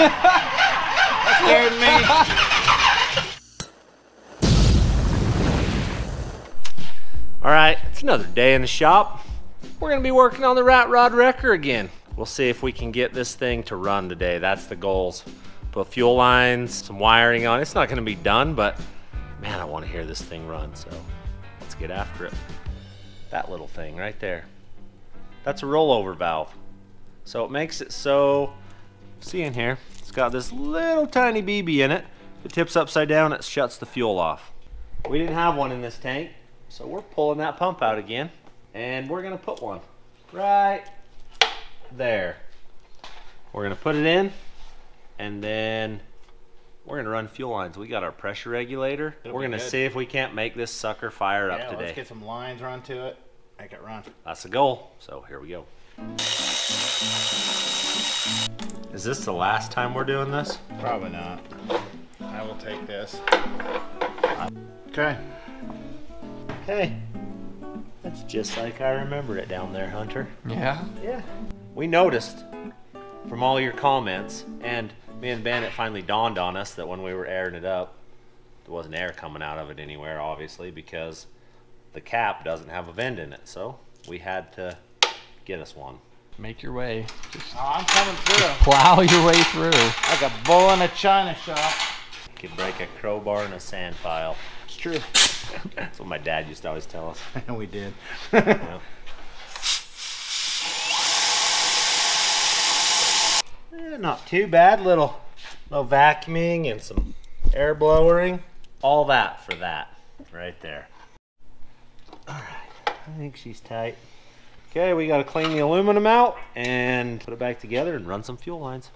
That scared me. All right, it's another day in the shop. We're gonna be working on the rat rod wrecker again. We'll see if we can get this thing to run today. That's the goals. Put fuel lines, some wiring on. It's not gonna be done, but man, I wanna hear this thing run, so let's get after it. That little thing right there. That's a rollover valve. So it makes it so, see in here, it's got this little tiny BB in it. If it tips upside down, it shuts the fuel off. We didn't have one in this tank, so we're pulling that pump out again, and we're gonna put one right there. We're gonna put it in, and then we're gonna run fuel lines. We got our pressure regulator. We're gonna see if we can't make this sucker fire up today. Let's get some lines run to it, make it run. That's the goal, so here we go. Is this the last time we're doing this? Probably not. I will take this. Okay. Hey, that's just like I remember it down there, Hunter. Yeah? Yeah. We noticed from all your comments, and me and Bandit finally dawned on us that when we were airing it up, there wasn't air coming out of it anywhere, obviously, because the cap doesn't have a vent in it. So we had to get us one. Make your way. Just I'm coming through. plow your way through. Like a bull in a china shop. You could break a crowbar in a sand pile. It's true. That's what my dad used to always tell us. And we did. Yeah. Not too bad. Little vacuuming and some air blowering. All that for that right there. All right, I think she's tight. Okay, we got to clean the aluminum out and put it back together and run some fuel lines.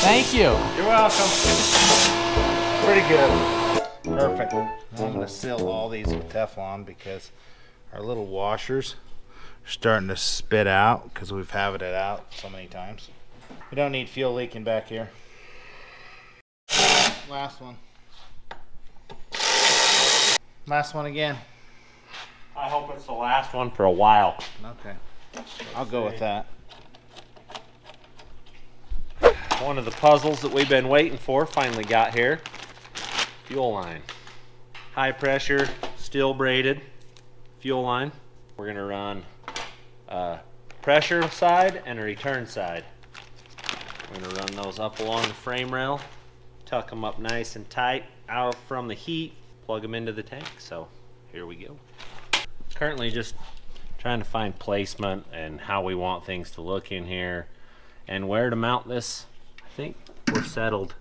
Thank you. You're welcome. Pretty good. Perfect. I'm gonna seal all these with Teflon because our little washers are starting to spit out because we've had it out so many times. We don't need fuel leaking back here. Last one. Last one again. I hope it's the last one for a while. Okay. I'll go with that. One of the puzzles that we've been waiting for finally got here. Fuel line. High pressure, steel braided fuel line. We're gonna run a pressure side and a return side. We're gonna run those up along the frame rail, tuck them up nice and tight out from the heat, plug them into the tank. So here we go. Currently just trying to find placement and how we want things to look in here and where to mount this. I think we're settled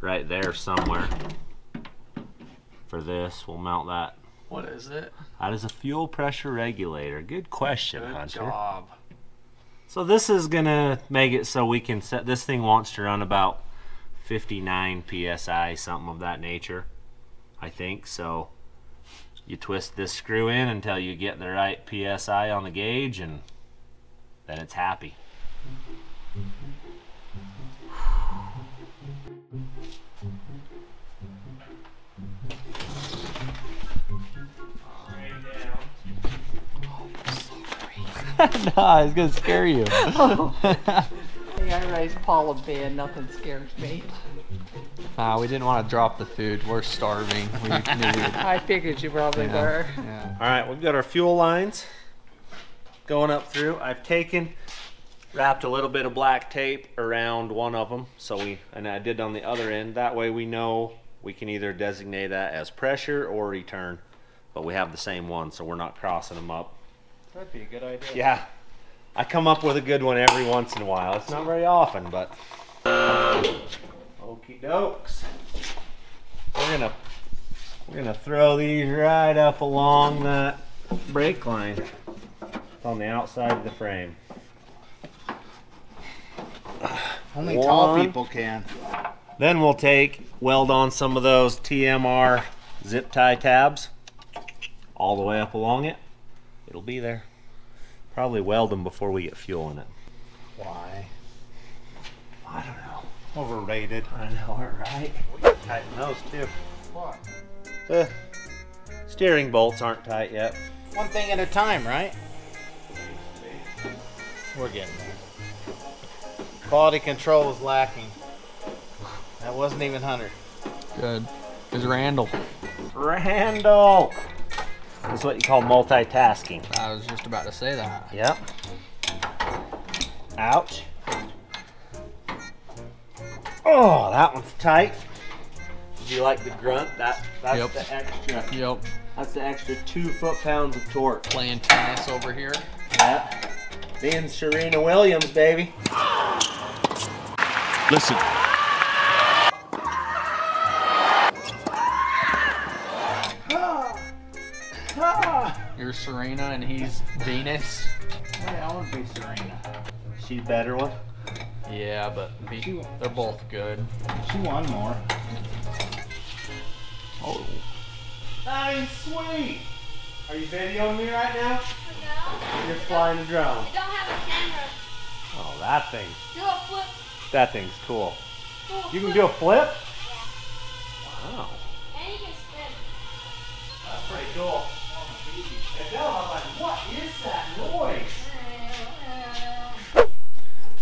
right there somewhere. For this, we'll mount that. What is it? That is a fuel pressure regulator. Good question, Good Hunter. job. So this is gonna make it so we can set, this thing wants to run about 59 PSI, something of that nature, I think. So you twist this screw in until you get the right PSI on the gauge, and then it's happy. Nah, it's gonna scare you. Hey, I raised Paul a bed, nothing scares me. Nah, we didn't want to drop the food. We're starving. We knew I figured you probably were. Yeah. All right, we've got our fuel lines going up through. I've wrapped a little bit of black tape around one of them, and I did on the other end. That way we know we can either designate that as pressure or return, but we have the same one, so we're not crossing them up. That'd be a good idea. Yeah, I come up with a good one every once in a while. It's not very often, but okie dokes. We're gonna throw these right up along that brake line on the outside of the frame. Only tall people can. Then we'll weld on some of those TMR zip tie tabs all the way up along it. It'll be there. Probably weld them before we get fuel in it. Why? I don't know. Overrated. I know, right? Tighten those too. What? Steering bolts aren't tight yet. One thing at a time, right? We're getting there. Quality control was lacking. That wasn't even Hunter. Good. It's Randall. Randall! That's what you call multitasking. I was just about to say that. Yep. Ouch. Oh, that one's tight. Do you like the grunt? That's Yep. the extra. Yep. That's the extra 2 foot-pounds of torque. Playing tennis over here. Yeah. Being Serena Williams, baby. Listen. You're Serena and he's Venus. Yeah, I want to be Serena. She's better one. Yeah, but they're both good. She won more. Oh. Nice, sweet. Are you videoing me right now? No. You're flying a drone. I don't have a camera. Oh, that thing. Do a flip. That thing's cool. Do a You can flip. do a flip? Yeah. Wow. And you can spin. That's pretty cool. And now I'm like, what is that noise?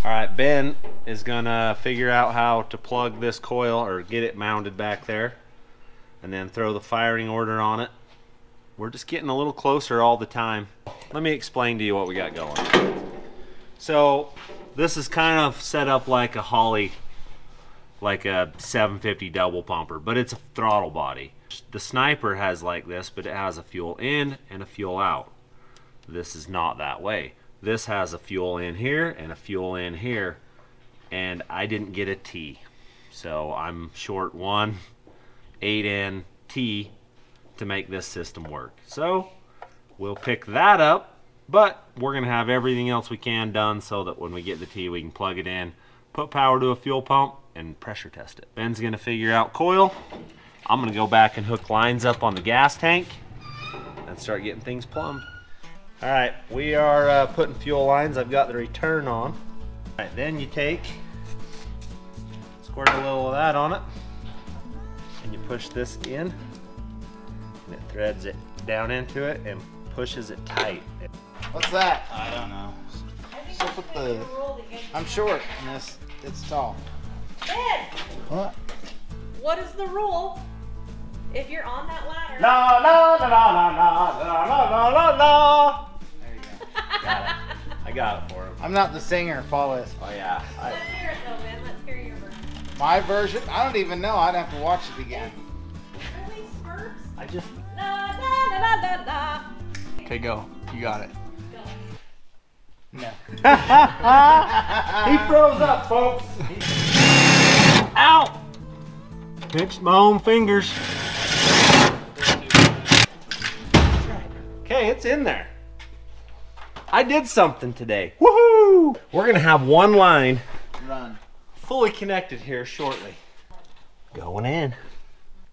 All right, Ben is gonna figure out how to plug this coil or get it mounted back there and then throw the firing order on it. We're just getting a little closer all the time. Let me explain to you what we got going. So this is kind of set up like a Holly, like a 750 double pumper, but it's a throttle body. The Sniper has like this, but it has a fuel in and a fuel out. This is not that way. This has a fuel in here and a fuel in here, and I didn't get a T. So I'm short 1 8N T to make this system work. So we'll pick that up, but we're gonna have everything else we can done so that when we get the T, we can plug it in, put power to a fuel pump, and pressure test it. Ben's gonna figure out coil. I'm gonna go back and hook lines up on the gas tank and start getting things plumbed. All right, we are putting fuel lines. I've got the return on. All right, then you squirt a little of that on it, and you push this in, and it threads it down into it and pushes it tight. What's that? I don't know. So put the. I'm short, and it's tall. Ben, What? what is the rule if you're on that ladder? No, no, no, no, no, no, no, no, no, no. There you go. Got it. I got it for him. I'm not the singer. Follow this. Oh yeah. Let's hear it though, Ben. Let's hear your version. My version? I don't even know. I'd have to watch it again. Really, Smurfs? I just. La la la la la la. Okay, go. You got it. No. He froze up, folks. Ow! Pinched my own fingers. Okay, it's in there. I did something today. Woohoo! We're gonna have one line Run. fully connected here shortly. Going in.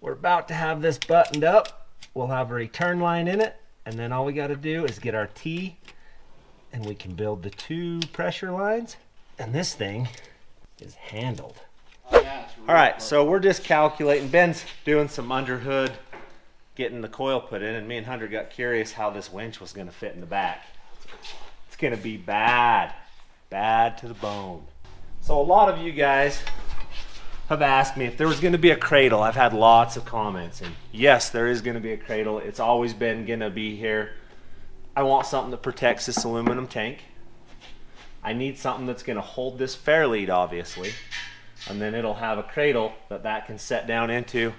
We're about to have this buttoned up. We'll have a return line in it, and then all we gotta do is get our T, and we can build the 2 pressure lines, and this thing is handled. All right, so we're just calculating. Ben's doing some under hood, getting the coil put in, and me and Hunter got curious how this winch was gonna fit in the back. It's gonna be bad, bad to the bone. So a lot of you guys have asked me if there was gonna be a cradle. I've had lots of comments, and yes, there is gonna be a cradle. It's always been gonna be here. I want something that protects this aluminum tank. I need something that's gonna hold this fair lead, obviously. And then it'll have a cradle that can set down into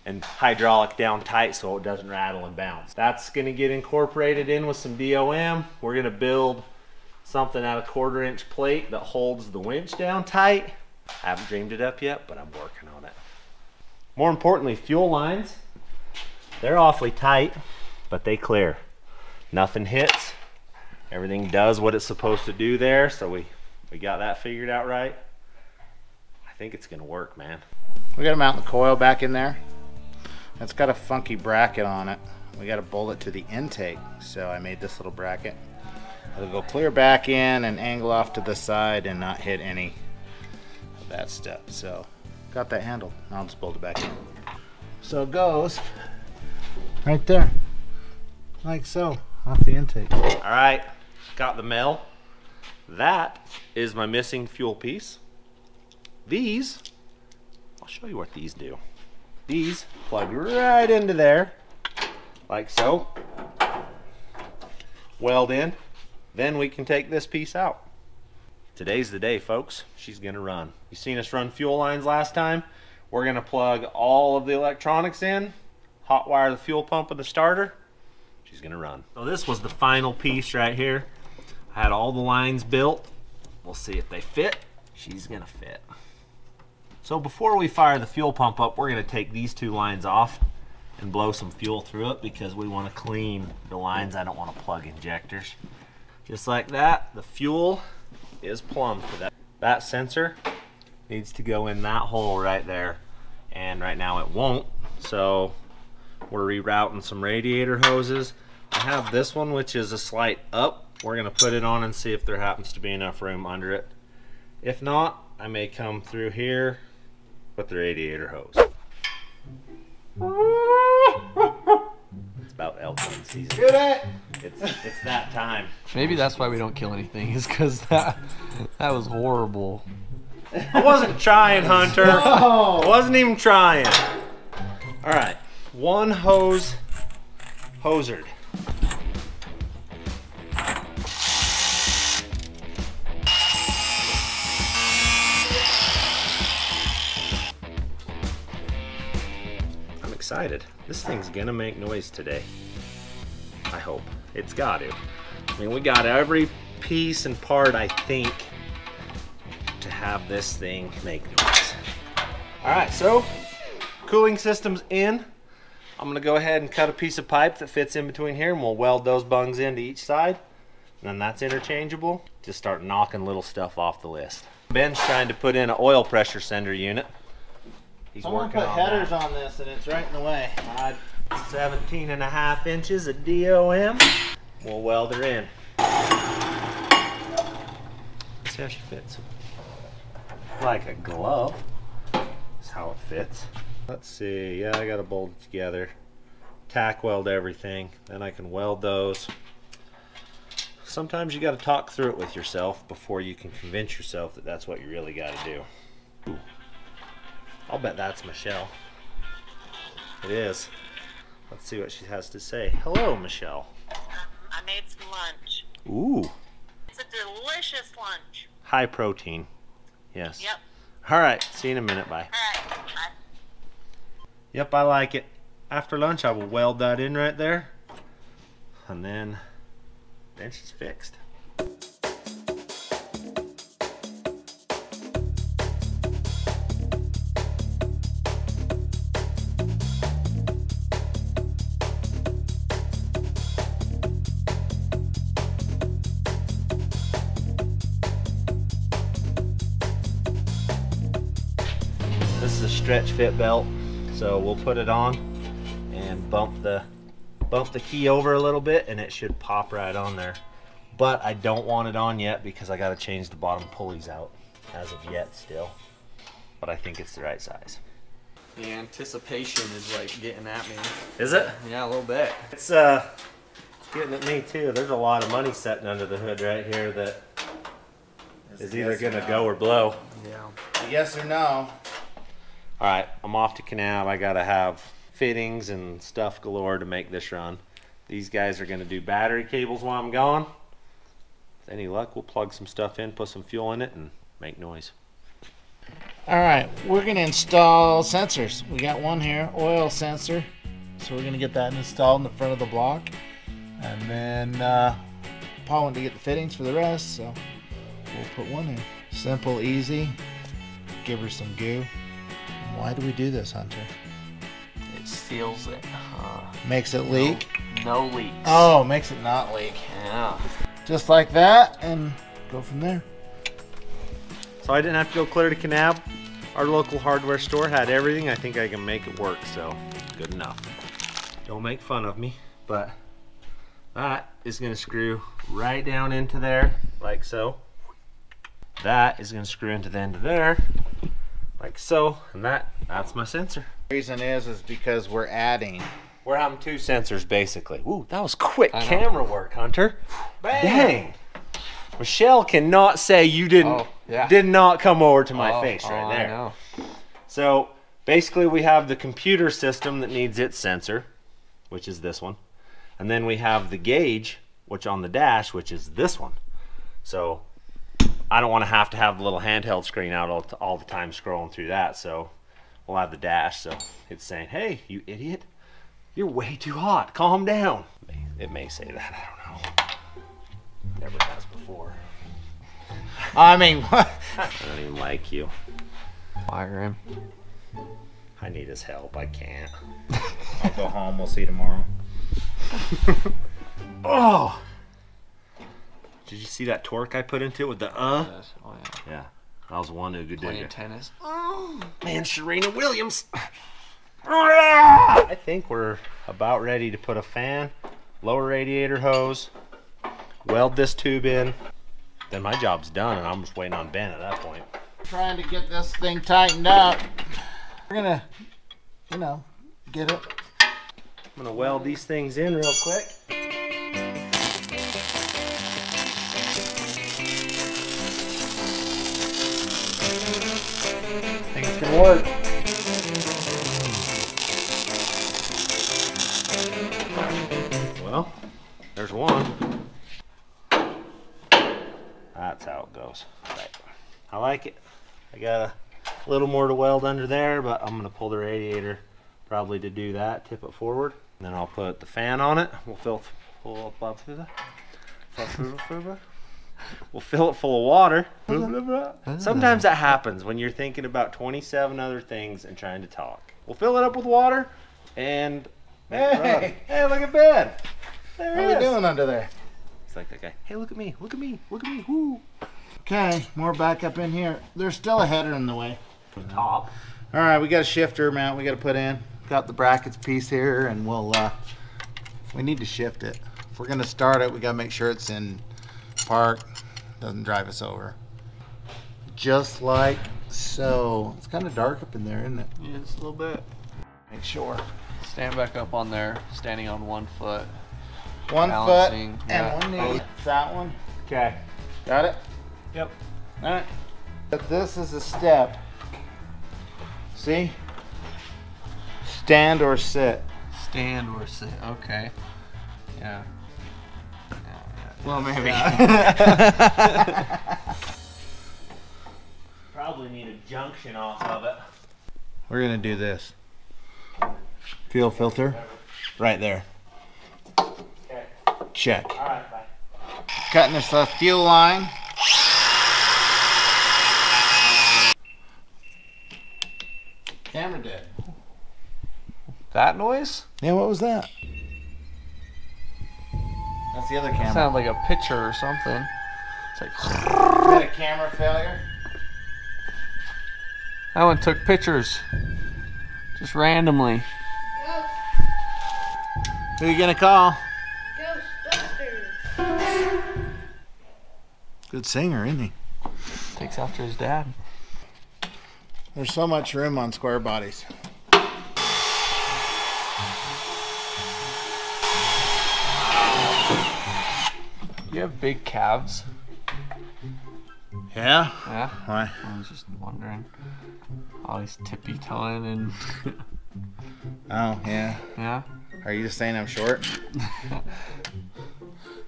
and hydraulic down tight so it doesn't rattle and bounce. That's gonna get incorporated in with some DOM. We're gonna build something at a 1/4 inch plate that holds the winch down tight. I haven't dreamed it up yet, but I'm working on it. More importantly, fuel lines. They're awfully tight, but they clear. Nothing hits. Everything does what it's supposed to do there, so we got that figured out right. I think it's gonna work, man. We gotta mount the coil back in there. It's got a funky bracket on it. We gotta bolt it to the intake, so I made this little bracket. It'll go clear back in and angle off to the side and not hit any of that stuff. So got that handled. I'll just bolt it back in. So it goes right there. like so, off the intake. All right, got the mail. That is my missing fuel piece. These, I'll show you what these do. These plug right into there, like so. Weld in, then we can take this piece out. Today's the day, folks. She's gonna run. You seen us run fuel lines last time? We're gonna plug all of the electronics in, hot wire the fuel pump and the starter. She's gonna run. So this was the final piece right here. I had all the lines built. We'll see if they fit. She's gonna fit. So before we fire the fuel pump up, we're gonna take these two lines off and blow some fuel through it because we wanna clean the lines. I don't wanna plug injectors. Just like that, the fuel is plumbed for that. That sensor needs to go in that hole right there. And right now it won't. So we're rerouting some radiator hoses. I have this one, which is a slight up. We're gonna put it on and see if there happens to be enough room under it. If not, I may come through here with the radiator hose. It's about elk hunt season. Get it! It's that time. Maybe that's why we don't kill anything, is because that was horrible. I wasn't trying, Hunter. No. I wasn't even trying. All right, one hose hosered. I'm excited. This thing's gonna make noise today. I hope. It's got to. I mean, we got every piece and part, I think, to have this thing make noise. All right, so cooling system's in. I'm gonna go ahead and cut a piece of pipe that fits in between here, and we'll weld those bungs into each side. And then that's interchangeable. Just start knocking little stuff off the list. Ben's trying to put in an oil pressure sender unit. He's Someone working put on headers that. on this and it's right in the way. 17.5 inches of DOM. We'll weld her in. See how she fits. Like a glove. That's how it fits. Let's see. Yeah, I gotta bolt it together. Tack weld everything. Then I can weld those. Sometimes you gotta talk through it with yourself before you can convince yourself that that's what you really gotta do. Ooh. I'll bet that's Michelle. It is. Let's see what she has to say. Hello, Michelle. I made some lunch. Ooh. It's a delicious lunch. High protein. Yes. Yep. All right. See you in a minute. Bye. All right. Bye. Yep, I like it. After lunch, I will weld that in right there. And then she's fixed. This is a stretch fit belt, so we'll put it on and bump the key over a little bit and it should pop right on there. But I don't want it on yet because I got to change the bottom pulleys out as of yet still. But I think it's the right size. The anticipation is like getting at me. Is it? Yeah, a little bit. It's getting at me too. There's a lot of money sitting under the hood right here that is either gonna go or blow. Yeah. Yes or no? All right, I'm off to Canab. I gotta have fittings and stuff galore to make this run. These guys are gonna do battery cables while I'm gone. With any luck, we'll plug some stuff in, put some fuel in it, and make noise. All right, we're gonna install sensors. We got one here, oil sensor. So we're gonna get that installed in the front of the block. And then Paul went to get the fittings for the rest, so we'll put one in. Simple, easy. Give her some goo. Why do we do this, Hunter? It seals it. Makes it leak? No leaks. Oh, makes it not leak. Yeah. Just like that, and go from there. So I didn't have to go clear to Canab. Our local hardware store had everything. I think I can make it work, so good enough. Don't make fun of me, but that is gonna screw right down into there, like so. That is gonna screw into the end of there, like so, and that's my sensor. The reason is because we're adding We're having 2 sensors basically. Ooh, that was quick I know. camera work, Hunter. Dang. Michelle cannot say you didn't did not come over to my face right there. I know. So basically we have the computer system that needs its sensor, which is this one. And then we have the gauge, which on the dash, which is this one. So I don't want to have the little handheld screen out all the time scrolling through that. So we'll have the dash. So it's saying, hey, you idiot, you're way too hot. Calm down. It may say that. I don't know. Never has before. I mean, what? I don't even like you. Fire him. I need his help. I can't. I'll go home. We'll see you tomorrow. Oh! Did you see that torque I put into it with the Yes. Oh yeah. Yeah. That was one who could do Playing it. tennis. Man, Serena Williams. I think we're about ready to put a fan, lower radiator hose, weld this tube in. Then my job's done and I'm just waiting on Ben at that point. Trying to get this thing tightened up. We're gonna, you know, get it. I'm gonna weld these things in real quick. Think it's gonna work. Well, there's one. That's how it goes. Right. I like it. I got a little more to weld under there, but I'm gonna pull the radiator probably to do that, tip it forward. And then I'll put the fan on it. We'll fill it full of water. Sometimes that happens when you're thinking about 27 other things and trying to talk. We'll fill it up with water and Hey, hey, look at Ben. There how he we is. doing under there? It's like that guy. Hey, look at me, look at me, look at me. Woo. Okay, more back up in here. There's still a header in the way. Top. All right, we got a shifter mount we got to put in. Got the brackets piece here, and we need to shift it. If we're gonna start it, we gotta make sure it's in park, doesn't drive us over. Just like so. It's kind of dark up in there, isn't it? Yeah, just a little bit. Make sure. Stand back up on there, standing on 1 foot. One Balancing, foot yeah. and one knee. It's that one. Okay. Got it? Yep. All right. But this is a step. See? Stand or sit. Stand or sit. Okay. Yeah. Well, maybe. Probably need a junction off of it. We're gonna do this. Fuel filter, right there. Okay. Check. All right, bye. Cutting this fuel line. Camera dead. That noise? Yeah, what was that? That's the other camera. Sounded like a picture or something. It's like Is that a camera failure? that one took pictures. Just randomly. Who are you gonna call? Ghostbusters. Good singer, isn't he? Takes after his dad. There's so much room on square bodies. You have big calves. Yeah? Yeah. Why? I was just wondering. Always tippy toeing and Oh, yeah. yeah. Are you just saying I'm short?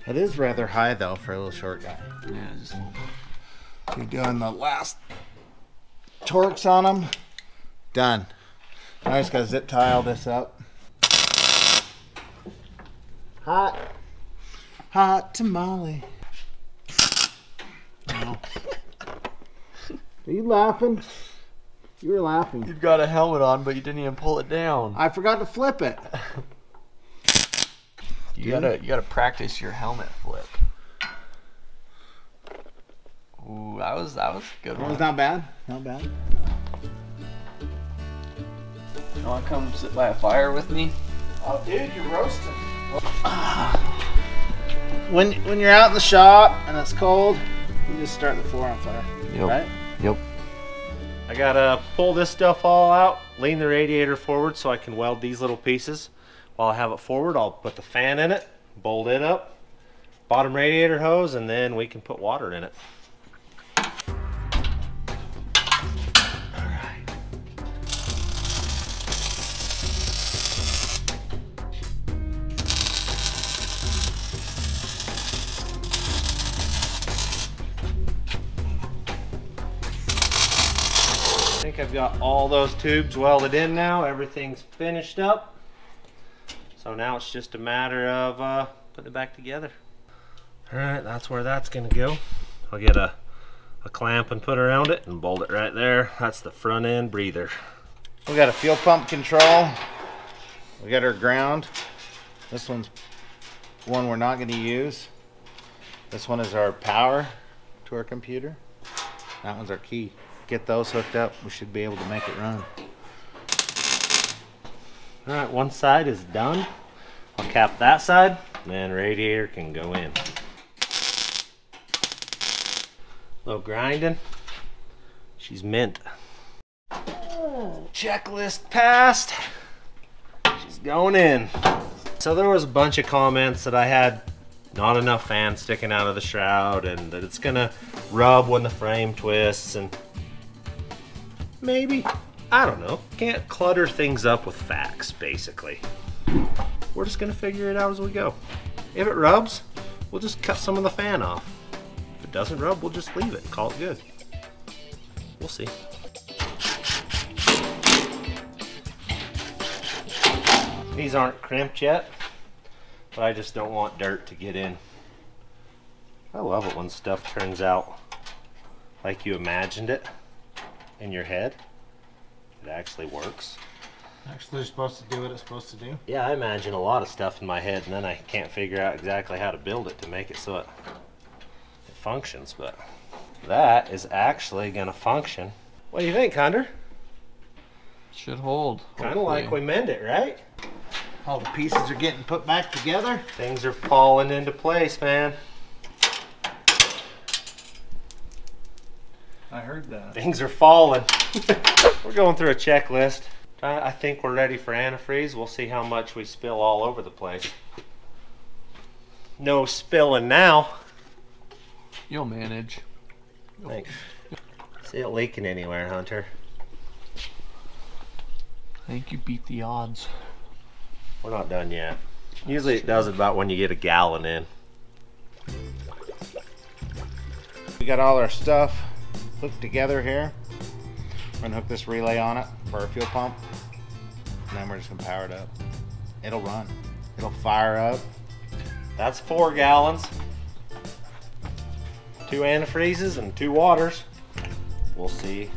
It is rather high though for a little short guy. Yeah, just You're doing the last torques on them. Done. Now I just gotta zip tie all this up. Hot. Hot tamale. No. Are you laughing? You were laughing. you've got a helmet on, but you didn't even pull it down. I forgot to flip it. You gotta practice your helmet flip. Ooh, that was a good That was one. not bad. Not bad. You wanna come sit by a fire with me? Oh, dude, you're roasting. When you're out in the shop and it's cold, you just start the floor on fire. Yep. Right? Yep. I gotta pull this stuff all out, lean the radiator forward so I can weld these little pieces. While I have it forward, I'll put the fan in it, bolt it up, bottom radiator hose, and then we can put water in it. I think I've got all those tubes welded in now. Everything's finished up. So now it's just a matter of putting it back together. All right, that's where that's gonna go. I'll get a clamp and put around it and bolt it right there. That's the front end breather. We got a fuel pump control. We got our ground. This one's one we're not gonna use. This one is our power to our computer. That one's our key. Get those hooked up, we should be able to make it run. All right, one side is done. I'll cap that side, and then radiator can go in. Little grinding. She's mint. Checklist passed. She's going in. So there was a bunch of comments that I had not enough fan sticking out of the shroud and that it's gonna rub when the frame twists, and maybe, I don't know. Can't clutter things up with facts, basically. We're just gonna figure it out as we go. If it rubs, we'll just cut some of the fan off. If it doesn't rub, we'll just leave it and call it good. We'll see. These aren't crimped yet, but I just don't want dirt to get in. I love it when stuff turns out like you imagined it in your head. It actually works. Actually, you're supposed to do what it's supposed to do. Yeah, I imagine a lot of stuff in my head and then I can't figure out exactly how to build it to make it so it functions, but that is actually gonna function. What do you think, Hunter? Should hold. Kind of like we mend it, right? All the pieces are getting put back together. Things are falling into place, man. I heard that. Things are falling. We're going through a checklist. I think we're ready for antifreeze. We'll see how much we spill all over the place. No spilling now. You'll manage. Thanks. See it leaking anywhere, Hunter? I think you beat the odds. We're not done yet. Usually it does it about when you get a gallon in. We got all our stuff hooked together here. We're gonna hook this relay on it for our fuel pump, and then we're just gonna power it up. It'll run. It'll fire up. That's 4 gallons. 2 antifreezes and 2 waters. We'll see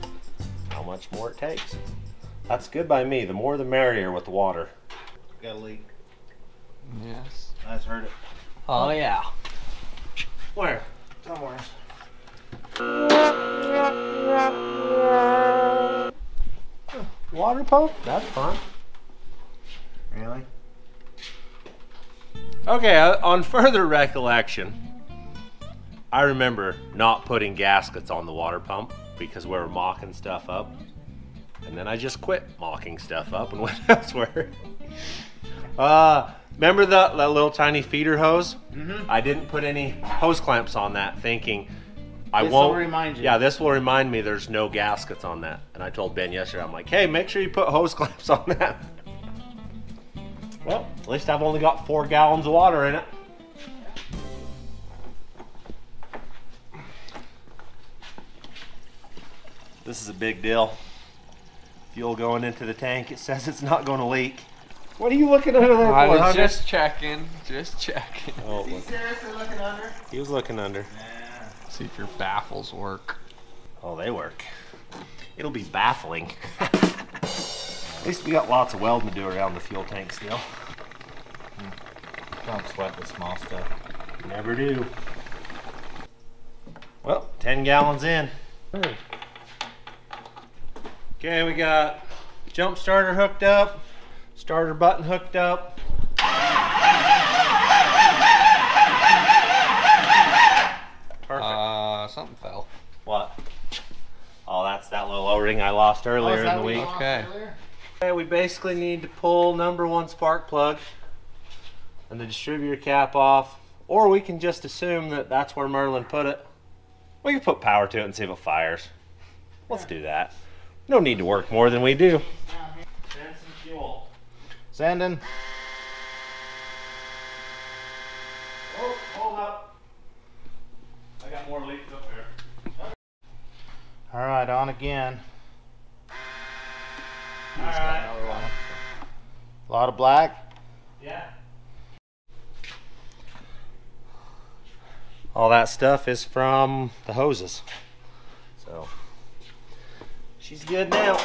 how much more it takes. That's good by me. The more the merrier with the water. Got a leak. Yes. I just heard it. Oh yeah. Where? Somewhere. Water pump? That's fun. Really? Okay, on further recollection, I remember not putting gaskets on the water pump because we were mocking stuff up. And then I just quit mocking stuff up and went elsewhere. Remember that little tiny feeder hose? Mm-hmm. I didn't put any hose clamps on that thinking I This won't will remind you. Yeah, this will remind me there's no gaskets on that. And I told Ben yesterday, I'm like, hey, make sure you put hose clamps on that. Well, at least I've only got 4 gallons of water in it. This is a big deal. Fuel going into the tank. It says it's not going to leak. What are you looking under there for, I was Hunter? just checking. Just checking. Oh, Is he look. seriously looking under? He was looking under. Yeah. See if your baffles work. Oh, they work. It'll be baffling. At least we got lots of welding to do around the fuel tank still. Don't sweat the small stuff. Never do. Well, 10 gallons in. Okay, we got jump starter hooked up, starter button hooked up. Perfect. Something fell. What? Oh, that's that little O-ring I lost earlier in the week. Okay. Okay, we basically need to pull number 1 spark plug and the distributor cap off, or we can just assume that that's where Merlin put it. We can put power to it and see if it fires. Let's do that. No need to work more than we do. Send some fuel. Sending. Oh, hold up. I got more leaks up there. All right, on again. All right. A lot of black. Yeah. All that stuff is from the hoses. So she's good now.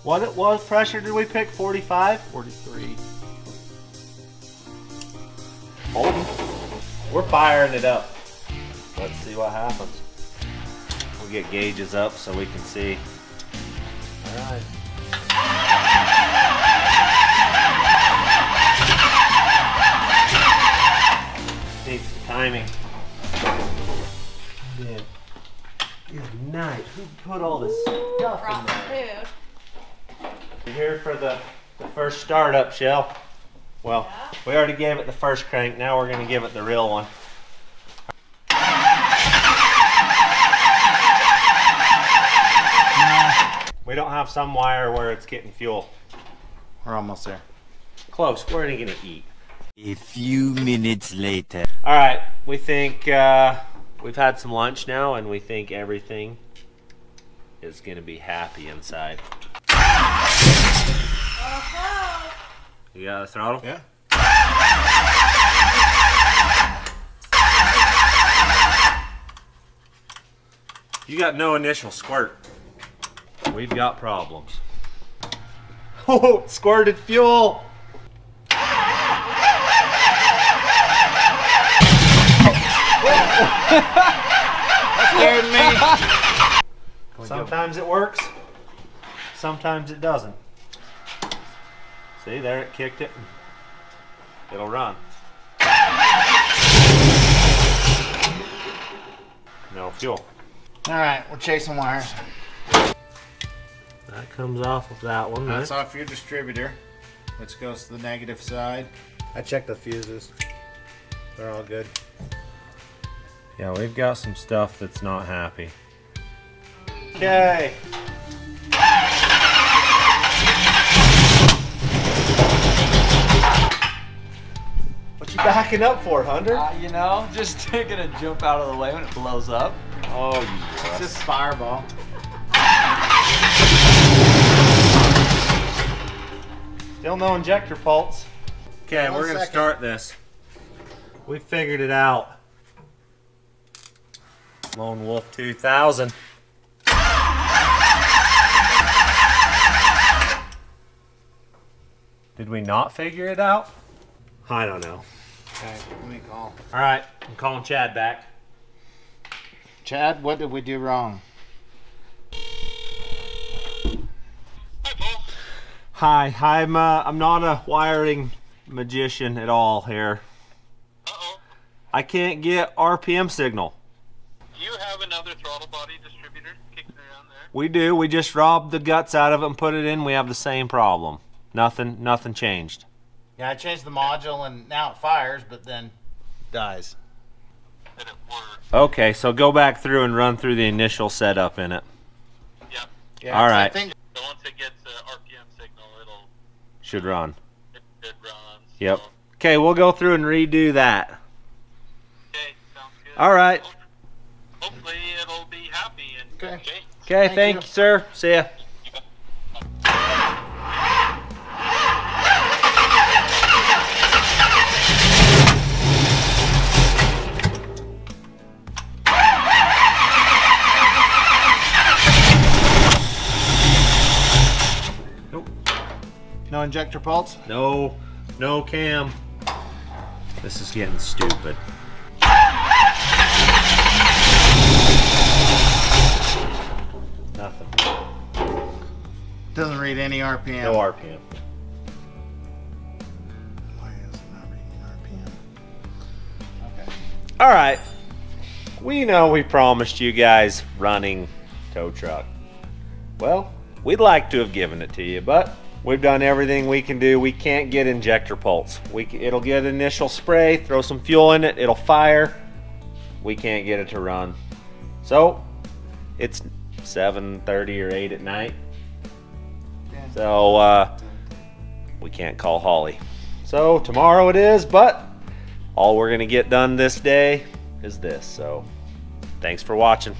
What pressure did we pick? 45? 43. Holding. We're firing it up. Let's see what happens. We'll get gauges up so we can see. All right. Needs some timing. Good. Good night. Who put all this stuff in Brought some there? food. You're here for the first startup, Shell. Well, we already gave it the first crank. Now we're going to give it the real one. We don't have some wire where it's getting fuel. We're almost there. Close. We're going to eat. A few minutes later. All right. We think we've had some lunch now, and we think everything is going to be happy inside. You got the throttle? Yeah. You got no initial squirt. We've got problems. Oh, squirted fuel! That scared me. Sometimes it works, sometimes it doesn't. See, there it kicked it. It'll run. No fuel. All right, we're chasing wires. That comes off of that one. That's Right? off your distributor, which goes to the negative side. I checked the fuses. They're all good. Yeah, we've got some stuff that's not happy. Okay. What you backing up for, Hunter? You know, just taking a jump out of the way when it blows up. Oh, you It's wuss. just fireball. Still no injector pulse. Okay, One we're gonna second. start this. We figured it out. Lone Wolf 2000. Did we not figure it out? I don't know. Okay, let me call. All right, I'm calling Chad back. Chad, what did we do wrong? Hi, Paul. Hi, I'm not a wiring magician at all here. Uh-oh. I can't get RPM signal. Do you have another throttle body distributor kicking around there? We do. We just robbed the guts out of it and put it in. We have the same problem. Nothing changed. Yeah, I changed the module and now it fires, but then dies. Did it work? Okay, so go back through and run through the initial setup in it. Yep. Yeah, All so I right. think So once it gets a RPM signal, Should run. it runs. Yep. So, Okay, we'll go through and redo that. okay, sounds good. All right. Hopefully it'll be happy. And, Okay. Okay, Thank thank you. you, sir. See ya. no injector pulse. No cam. This is getting stupid. Nothing. Doesn't read any RPM. No RPM. Why is it not reading RPM? Okay. All right. We know we promised you guys running tow truck. Well, We'd like to have given it to you, but we've done everything we can do. We can't get injector pulse. It'll get initial spray, throw some fuel in it, it'll fire. We can't get it to run. So it's 7:30 or 8 at night. So we can't call Holly. So tomorrow it is, but all we're gonna get done this day is this. So thanks for watching.